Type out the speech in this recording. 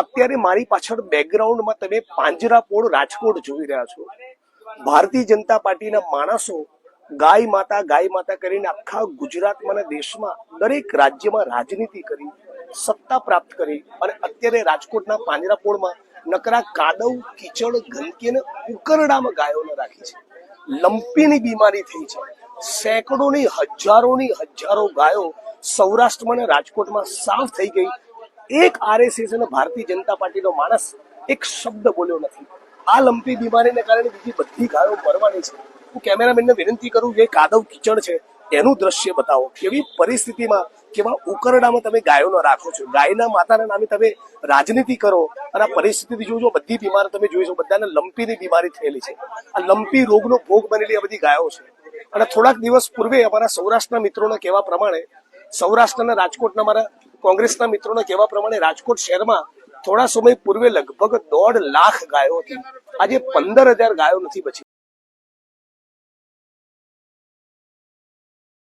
અત્યારે મારી પાછળ બેકગ્રાઉન્ડમાં તમે પાંજરાપોળ રાજકોટ જોઈ રહ્યા છો. ભારતીય જનતા પાર્ટીના માણસો ગાય માતા કરીને આખા ગુજરાતમાં અને દેશમાં દરેક રાજ્યમાં રાજનીતિ કરી, સત્તા પ્રાપ્ત કરી અને અત્યારે રાજકોટના પાંજરાપોળમાં નકરા કાદવ, કીચડ, ગંદકી અને ઉકરડામાં ગાયોને રાખી છે. લંપીની બીમારી થઈ છે. સેંકડોની હજારો ગાયો સૌરાષ્ટ્રમાં અને રાજકોટમાં સાફ થઈ ગઈ. એક આરએસએસ અને ભારતીય જનતા પાર્ટીનો માણસ એક શબ્દ બોલ્યો નથી. આ લંપી બીમારીને કારણે બીજી બધી ગાયો મરવાની છે. હું કેમેરામેનને વિનંતી કરું, જે કાદવ કીચડ છે એનું દ્રશ્ય બતાવો. કેવી પરિસ્થિતિમાં, કેવા ઉકરડામાં તમે ગાયોને રાખો છો. ગાયના માતાના નામે તમે રાજનીતિ કરો અને આ પરિસ્થિતિ જોજો. બધી બીમાર તમે જોઈશો, બધાને લંપીની બીમારી થયેલી છે. આ લંપી રોગનો ભોગ બનેલી આ બધી ગાયો છે. અને થોડાક દિવસ પૂર્વે અમારા સૌરાષ્ટ્રના મિત્રોના કહેવા પ્રમાણે, સૌરાષ્ટ્રના રાજકોટના અમારા કોંગ્રેસના મિત્રોના કહેવા પ્રમાણે રાજકોટ શહેરમાં થોડા સમય પૂર્વે લગભગ 1.5 લાખ ગાયો હતી. આજે 15,000 ગાયો નથી બચી.